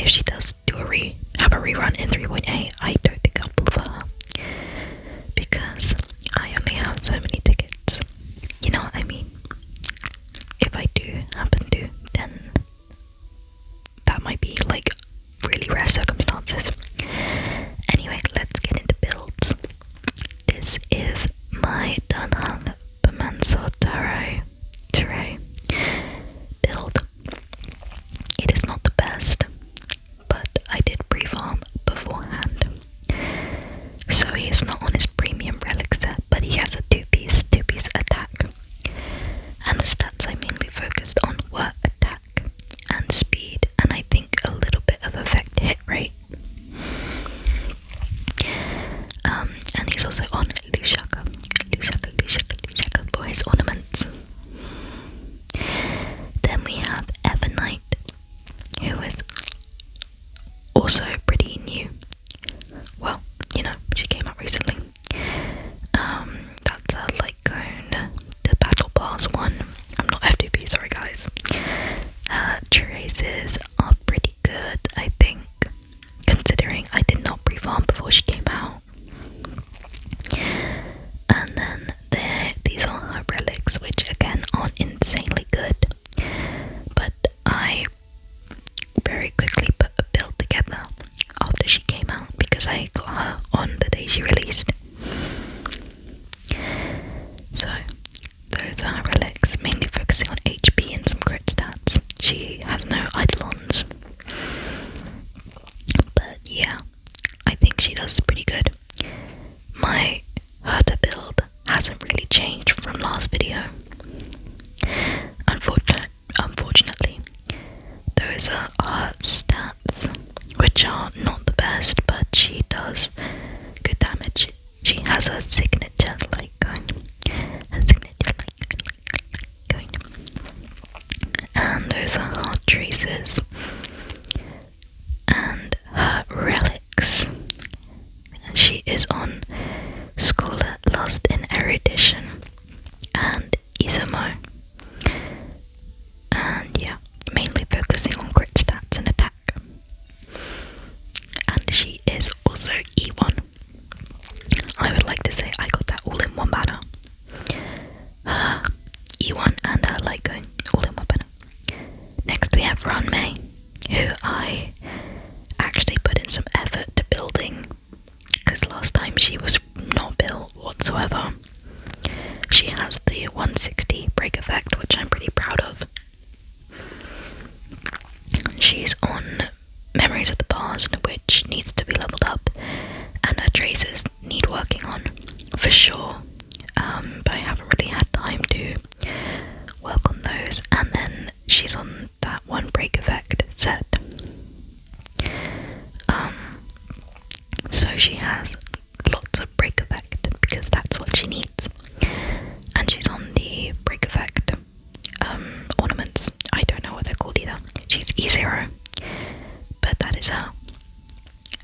if she does have a rerun in 3.8, I don't think I'll pull for her, because I only have so many tickets. You know what I mean? If I do happen to, then that might be like really rare circumstances. Anyway, let's get into builds. This is my Dunhung Permanso Terrae build. It is not the best, but I did pre-farm beforehand. So he is not on his premium relic set, but he has a two-piece attack. And the stats I mainly focused on were attack and speed, and I think a little bit of effect hit rate. And he's also on Lushaka for his ornaments. Then we have Evernight, who is also pretty new. Well, you know, she came out recently. That's a Lycone, the Battle Pass one. I'm not FTP, sorry guys. Her traces are pretty good, I think, considering I did not pre-farm before she came out. And then these are her relics, which again aren't insanely good, but I very quickly put a build together after she came out because I got her on the day she released. So those are her relics, mainly focusing on HP and some crit stats. She has no eidolons, but yeah, I think she does pretty good. My herder build hasn't really changed from last video. Unfortunately, those are her stats, which are not the best, but she does good damage. She has a signature Lycone, and those are her traces, and her relics. She is on Scholar Lost in Erudition and Izumo, and yeah, mainly focusing on crit stats and attack. And she is also E1. I would like to say I got that all in one banner. E1 and her Lycone all in one banner. Next we have Ranmei, who I actually put in some effort to building, because last time she was not built whatsoever. She has the 160 break effect, which I'm pretty proud of. She's on Memories of the Past, which needs to be leveled up, and her traces need working on for sure, but I haven't really had time to work on those. And then she's on that one break effect set, so she has lots of break effect because that's what she needs. And she's on the break effect ornaments. I don't know what they're called either. She's E0, but that is her.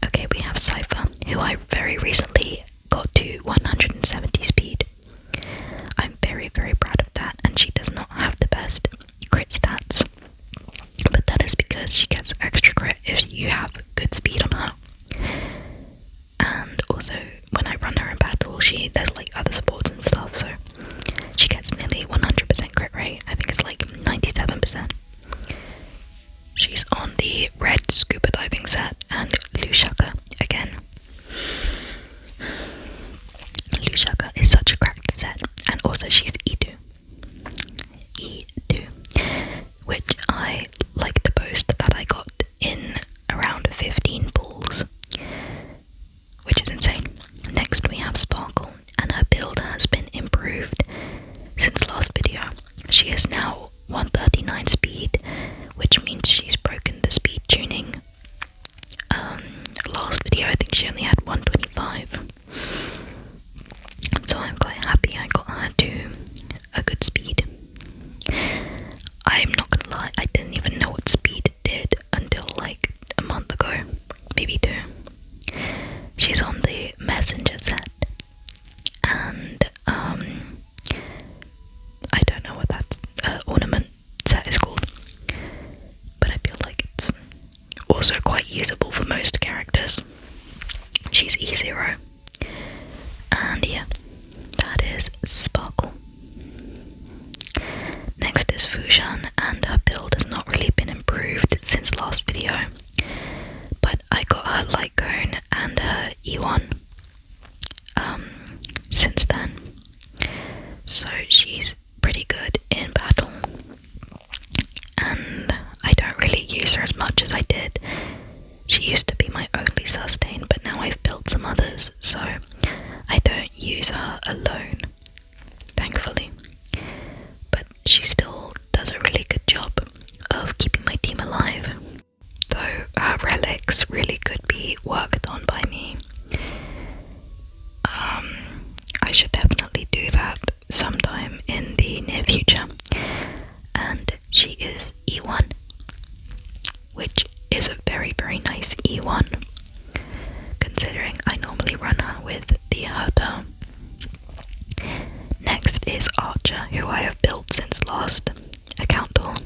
Okay, we have Cypher, who I very recently got to 170 speed. I'm very, very proud of that, and she does not have the best crit stats, but that is because she gets extra crit if you have good speed on her. And also, when I run her in battle, there's like other supports and stuff, so she gets nearly 100% crit rate. I think it's like 97%. She's on the red scuba diving set, and Lushaka again. Lushaka is such a cracked set, and also she's E2, which I like to boast that I got in around 15 pulls, which is insane. Next we have Sparkle, and her build has been improved since last video. She is now 139 speed, which means she's broken the speed tuning. Last video I think she only had 125, so I'm quite happy I got her to a good speed. I'm not gonna lie, I usable for most characters. She's E0. And yeah, that is Sparkle. Next is Fujian, and her build has not really been improved since last video, but I got her light cone and her E1 since then, so she's pretty good in battle, and I don't really use her as much as I did. She used to be my only sustain, but now I've built some others, so I don't use her alone, thankfully. But she still does a really good job of keeping my team alive, though her relics really could be worked on by me. I should definitely do that sometime in the near future. And she is E1, which is a very, very nice E1, considering I normally run her with the Herder. Next is Archer, who I have built since last account haul,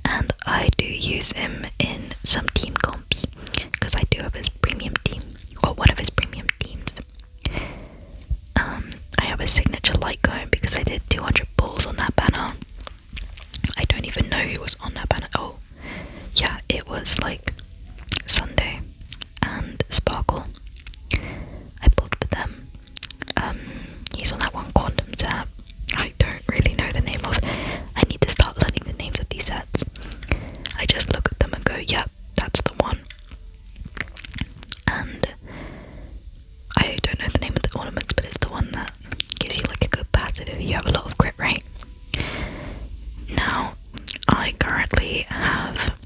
and I do use him in some team comps, because I do have his premium team, or one of his premium teams. I have a signature light cone because I did 200 pulls on that banner. I don't even know who was on that banner. Oh, yeah, it was like Sunday and Sparkle. I pulled for them. He's on that one quantum set. I don't really know the name of. I need to start learning the names of these sets. I just look at them and go, yep, that's the one. And I don't know the name of the ornaments, but it's the one that gives you like a good passive if you have a lot of crit rate. Now, I currently have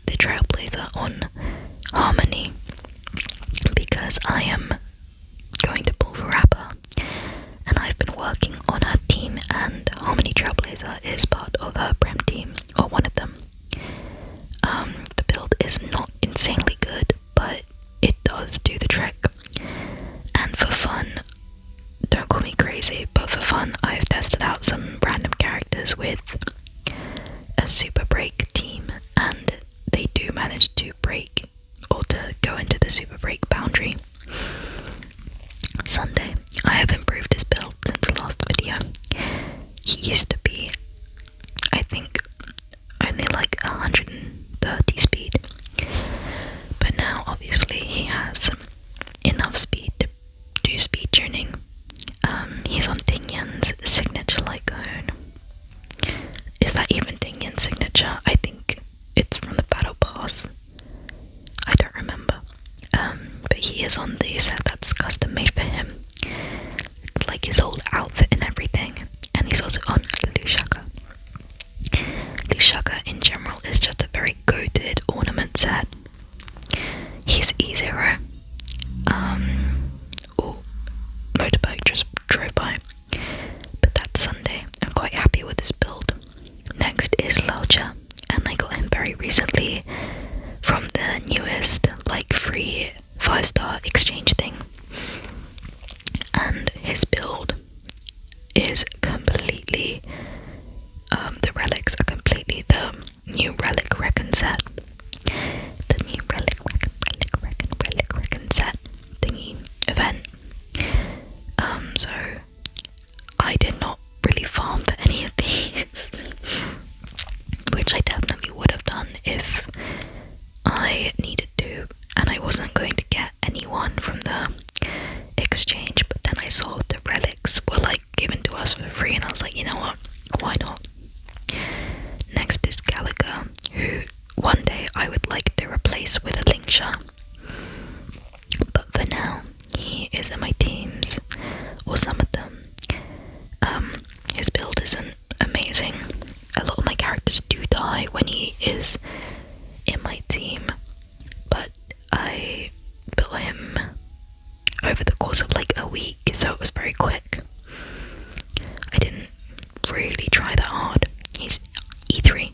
the Trailblazer on Harmony because I am going to pull for Rapper, and I've been working on her team, and Harmony Trailblazer is part of her Prem team, or one of them. The build is not insanely good, but it does do the trick. And for fun, don't call me crazy, but for fun, I've tested out some random characters with a super break team, and they do manage to break, or to go into the super break boundary. Sunday, I have improved his build since the last video. He used to be, I think, only like 130 speed, but now obviously he has enough speed to do speed tuning. He's on Tingyan's signature light cone. Is that even Tingyan's signature? I think it's from the battle pass. I don't remember. But he is on the set that's custom made for him, like his old outfit and everything. And he's also on Lushaka. Lushaka in general is just a very goated ornament set. He's E0. Oh, motorbike just drove by. But that's Sunday. I'm quite happy with this build. Next is Laucha, and I got him very recently from the newest, like, free 5-star exchange thing. And his build is completely, the relics are completely the new Relic Reckon set. The new Relic Reckon set thingy event. So I did not really farm for any of these, which I definitely would have done if I needed to, and I wasn't going to get anyone from the exchange. But then I saw the relics were like given to us for free, and I was like, you know what, why not? Next is Gallagher, who one day I would like to replace with a Lingsha, but for now he is in my teams, or some of them. His build isn't amazing. A lot of my characters do die when he is in my team, but I built him over the course of like a week, so it was very quick. I didn't really try that hard. He's E3.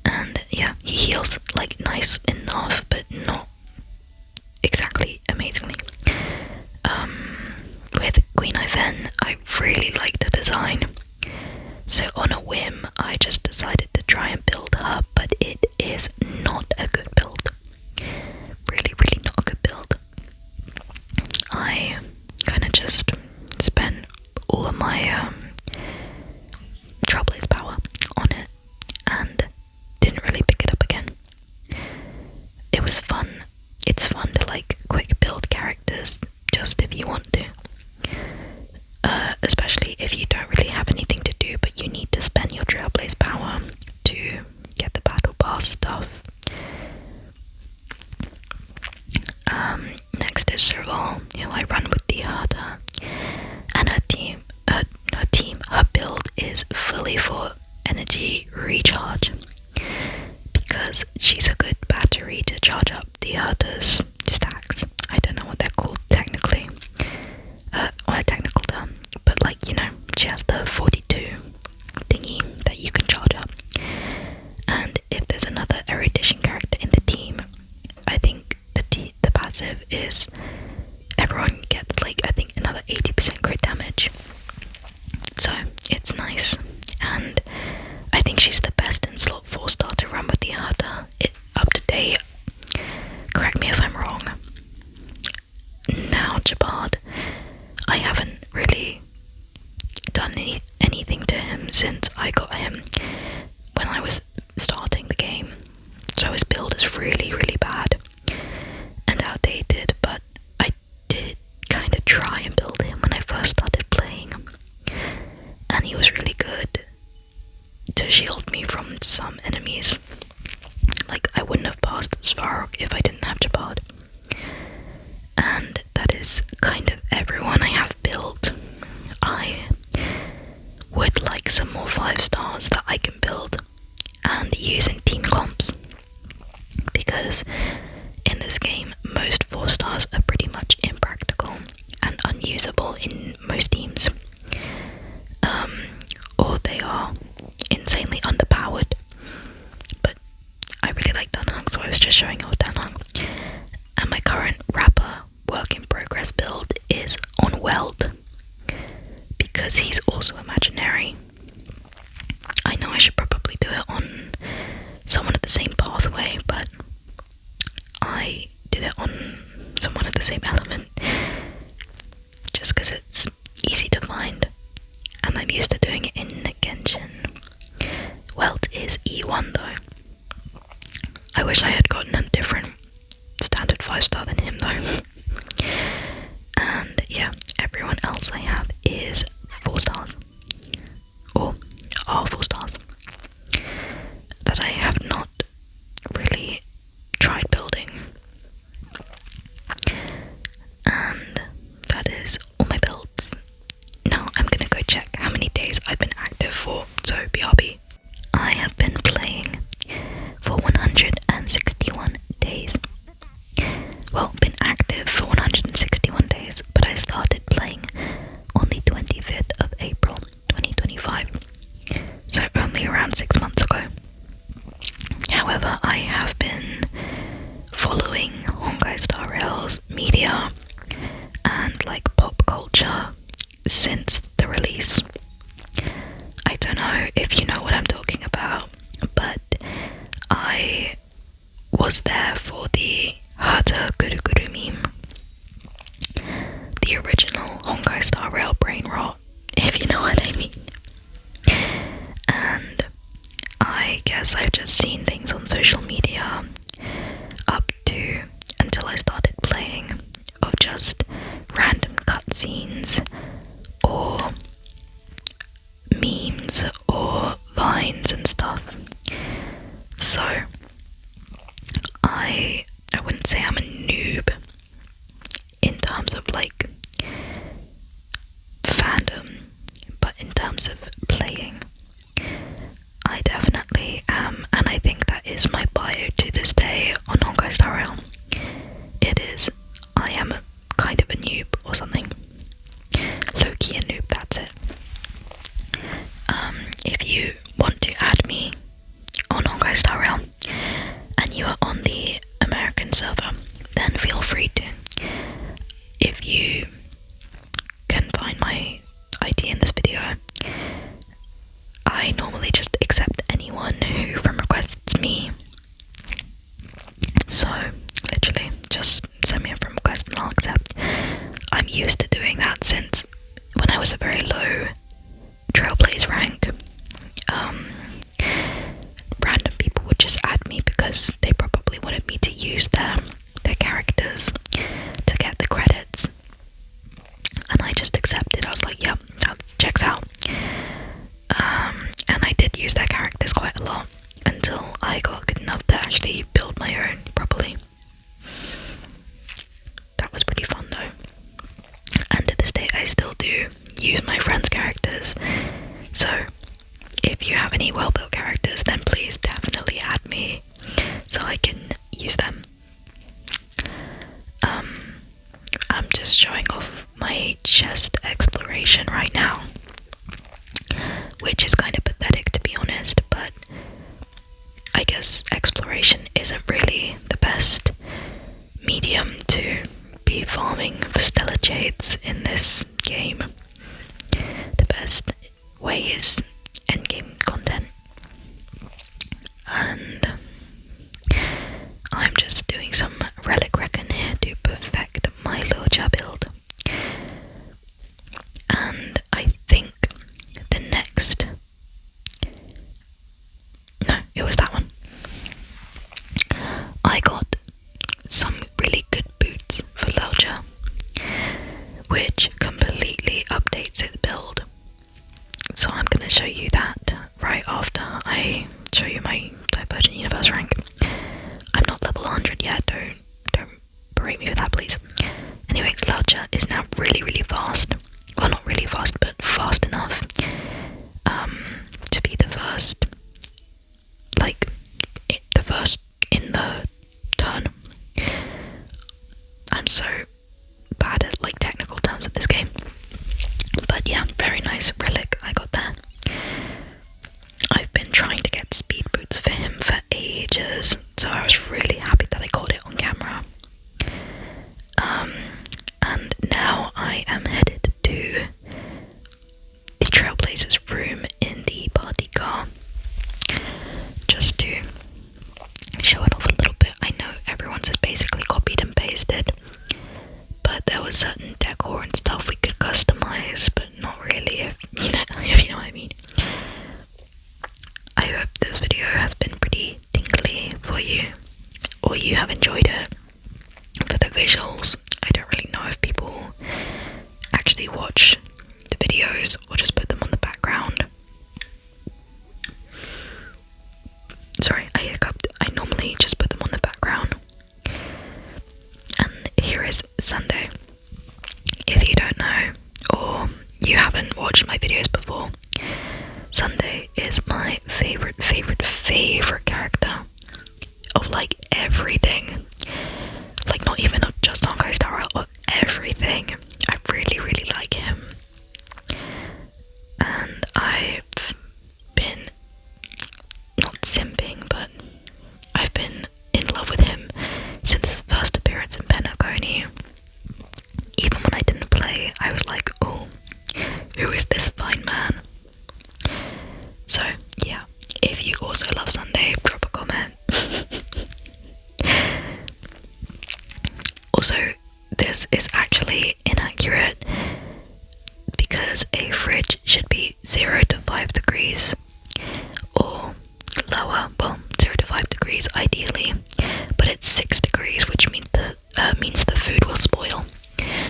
And yeah, he heals like nice enough, but not exactly amazingly. With Queen Iven, I really liked the design, so on a whim I just decided to try and build her, but Trailblaze power on it and didn't really pick it up again. It was fun. It's fun to like quick build characters just if you want to. Especially if you don't really have anything to do but you need to spend your Trailblaze power to get the battle pass stuff. Next is Serval, who I run with the Herder, and her build is fully for energy recharge because she's a good battery to charge up the Herder's stacks. I don't know what they're called technically, or a technical term, but like, you know, she has the 42 thingy that you can charge up. And if there's another erudition character in the team, I think the passive is everyone gets like, I think, another 80% crit damage. So it's nice, and I think she's the best in slot 4-star to run with the Herder. Up to date. Correct me if I'm wrong. Now Jabard, I haven't really done anything to him since I got him when I was starting the game. So his build is really, really bad and outdated, but I did kind of try and build him when I first started playing, and he was really good to shield me from some enemies. Like, I wouldn't have passed Svarog if I didn't have Jabard. And that is kind of everyone I have built. I would like some more 5-stars that I can build and use in team comps, because in this game most 4-stars are pretty much impractical and unusable in most teams, or they are insanely underpowered. But I really like Dunhung, so I was just showing off Dunhung. And my current Rapper work in progress build is on Weld, because he's also imaginary. I know I should probably do it on someone at the same pathway, but I did it on someone at the same element just because it's easy to find and I'm used to doing it in Genshin. Welt is E1 though. I wish I had gotten a different standard 5-star than him though. And yeah, everyone else I have is 4-stars, or are 4-stars, that I have not really tried building. And that is all my builds. Now I'm gonna go check how many days I've been active for, so BRB. I have been playing for 161 days. Well, been active for 161 days, but I started playing on the 25th of April 2025, so only around 6 months ago. However, I have been following Honkai Star Rail's media and like pop culture since the release. I don't know if you know what I'm talking about, but I was there for the Hata Guru Guru meme, the original Honkai Star Rail brain rot, if you know what I mean. And I guess I've just seen things on social media up to until I started playing of just random cutscenes or memes or vines and stuff. So I wouldn't say I'm a noob in terms of like fandom, but in terms of playing, I definitely am, and I think that is my bio to this day on Honkai Star Rail. It is, I am a kind of a noob or something. Low-key a noob, that's it. If you want to add me on Honkai Star Rail and you are on the American server, then feel free to. If you can find my ID in this video, I normally just accept anyone who friend requests me. So literally just send me a friend request and I'll accept. I'm used to doing that since when I was a very low Trailblaze rank, I got good enough to actually build my own properly. That was pretty fun though. And to this day I still do use my friends' characters. So if you have any well-built characters, then please definitely add me so I can use them. I'm just showing off my chest exploration right now, which is kind of pathetic to be honest, but I guess exploration isn't really the best medium to be farming for stellar jades in this game. The best way is endgame content, and I'm just doing some relic reckon here to perfect my Loja build. And I think the next, no, it was that one. I got some really good boots for Loja, which completely updates its build. So I'm going to show you that right after I show you my Divergent Universe rank. I'm not level 100 yet, don't berate me for that please. Anyway, Loja is now really fast. Well, not really fast, but fast enough to be the first, like, the first in the turn. I'm so bad at, like, technical terms of this game. But yeah, very nice relic I got there. I've been trying to get speed boots for him for ages, so I was really happy that I caught it on camera. And now I am headed to the Trailblazers room in the party car, just to show it off a little bit. I know everyone's just basically copied and pasted, but there was certain decor and stuff we could customize, but not really, if you know what I mean. I hope this video has been pretty tingly for you, or you have enjoyed it. For the visuals, I don't really know if people actually watch the videos or just put them on the background. Sorry, I hiccuped. I normally just put them on the background. And here is Sunday. If you don't know, or you haven't watched my videos before, Sunday is my favorite character of, like, everything. Like, not even just Honkai Star, of everything. I really like him. And I've been, not simping, but I've been in love with him since his first appearance in Pentagony. Even when I didn't play, I was like, oh, who is this fine man? So, yeah, if you also love Sunday, drop a comment. Also, this is actually inaccurate because a fridge should be 0 to 5 degrees or lower. Well, 0 to 5 degrees ideally, but it's 6 degrees, which means the food will spoil.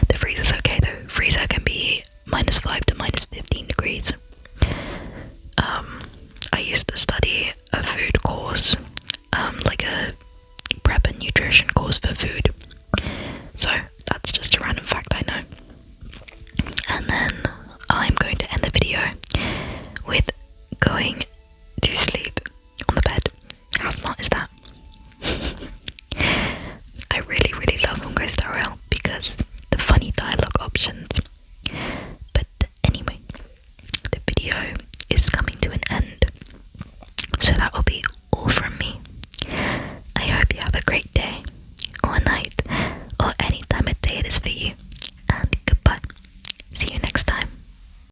The freezer's okay though. Freezer can be -5 to -15 degrees. I used to study a food course, like a prep and nutrition course for food,